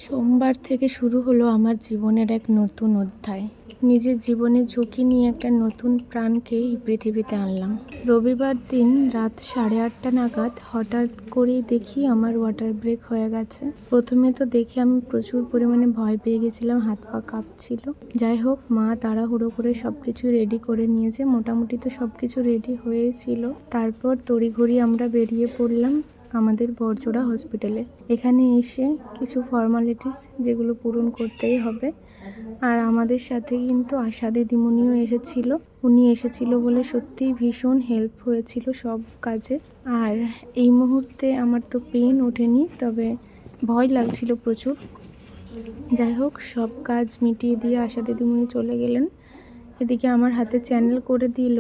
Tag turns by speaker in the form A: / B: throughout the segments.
A: সোমবার থেকে শুরু হলো আমার জীবনের এক নতুন অধ্যায়। নিজের জীবনে ঝুঁকি নিয়ে একটা নতুন প্রাণকে এই পৃথিবীতে আনলাম। রবিবার দিন রাত 8:30 নাগাদ হঠাৎ করেই দেখি আমার ওয়াটার ব্রেক হয়ে গেছে। প্রথমে তো দেখে আমি প্রচুর পরিমাণে ভয় পেয়ে গেছিলাম, হাত পা কাঁপছিল। যাই হোক, মা তাড়াহুড়ো করে সবকিছু রেডি করে নিয়েছে। মোটামুটি তো সবকিছু রেডি হয়েছিল। তারপর তড়িঘড়ি আমরা বেরিয়ে পড়লাম আমাদের বড়জোড়া হসপিটালে। এখানে এসে কিছু ফর্মালিটিস যেগুলো পূরণ করতেই হবে। আর আমাদের সাথে কিন্তু আশা দিদিমণিও এসেছিল। উনি এসেছিল বলে সত্যিই ভীষণ হেল্প হয়েছিল সব কাজে। আর এই মুহূর্তে আমার তো পেন ওঠেনি, তবে ভয় লাগছিল প্রচুর। যাই হোক, সব কাজ মিটিয়ে দিয়ে আশা দিদিমণি চলে গেলেন। এদিকে আমার হাতে চ্যানেল করে দিল,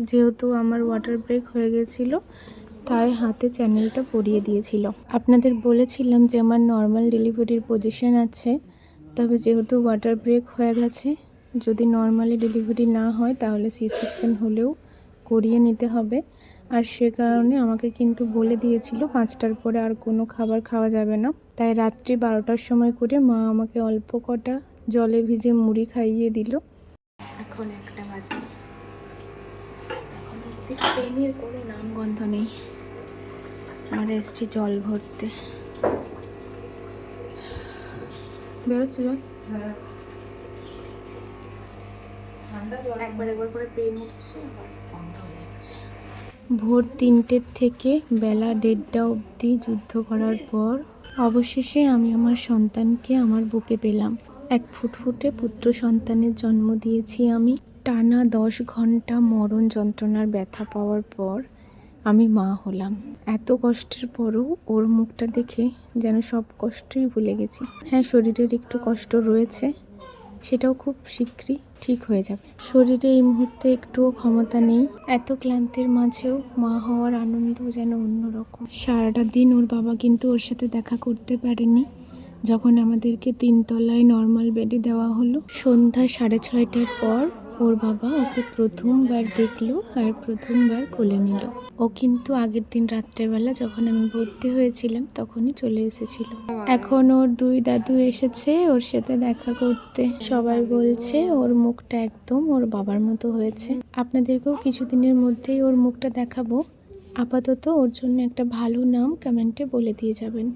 A: যেহেতু আমার ওয়াটার ব্রেক হয়ে গেছিল তাই হাতে চ্যানেলটা পরিয়ে দিয়েছিল। আপনাদের বলেছিলাম যে আমার নর্মাল ডেলিভারির পজিশন আছে, তবে যেহেতু ওয়াটার ব্রেক হয়ে গেছে, যদি নর্মালি ডেলিভারি না হয় তাহলে সি সেকশন হলেও করিয়ে নিতে হবে। আর সে কারণে আমাকে কিন্তু বলে দিয়েছিল 5টার পরে আর কোনো খাবার খাওয়া যাবে না। তাই রাত্রি 12টার সময় করে মা আমাকে অল্প কটা জলে ভিজে মুড়ি খাইয়ে দিল। এখন 1টা বাজে, এখন অব্দি পেনের কোনো নামগন্ধ নেই। আমরা এসেছি জল ভরতে। বেরোচ্ছে জল, একবার করে পেন উঠছে, আবার বন্ধ হয়ে যাচ্ছে। ভোর 3টে থেকে বেলা 1:30 অবধি যুদ্ধ করার পর অবশেষে আমি আমার সন্তানকে আমার বুকে পেলাম। এক ফুটফুটে পুত্র সন্তানের জন্ম দিয়েছি আমি। টানা 10 ঘন্টা মরণ যন্ত্রণার ব্যথা পাওয়ার পর আমি মা হলাম। এত কষ্টের পরও ওর মুখটা দেখে যেন সব কষ্টই ভুলে গেছি। হ্যাঁ, শরীরের একটু কষ্ট রয়েছে, সেটাও খুব শীঘ্রই ঠিক হয়ে যাবে। শরীরে এই মুহূর্তে একটুও ক্ষমতা নেই। এত ক্লান্তির মাঝেও মা হওয়ার আনন্দ যেন অন্যরকম। সারাটা দিন ওর বাবা কিন্তু ওর সাথে দেখা করতে পারেনি। যখন আমাদেরকে 3 তলায় নর্মাল বেডে দেওয়া হলো, সন্ধ্যা 6:30টার পর ওর বাবা ওকে প্রথমবার দেখলো আর প্রথমবার কোলে নিল। ও কিন্তু আগের দিন রাত্রেবেলা যখন আমি ভর্তি হয়েছিলাম তখনই চলে এসেছিল। এখন ওর 2 দাদু এসেছে ওর সাথে দেখা করতে। সবাই বলছে ওর মুখটা একদম ওর বাবার মতো হয়েছে। আপনাদেরকেও কিছুদিনের মধ্যেই ওর মুখটা দেখাবো। আপাতত ওর জন্য একটা ভালো নাম কমেন্টে বলে দিয়ে যাবেন।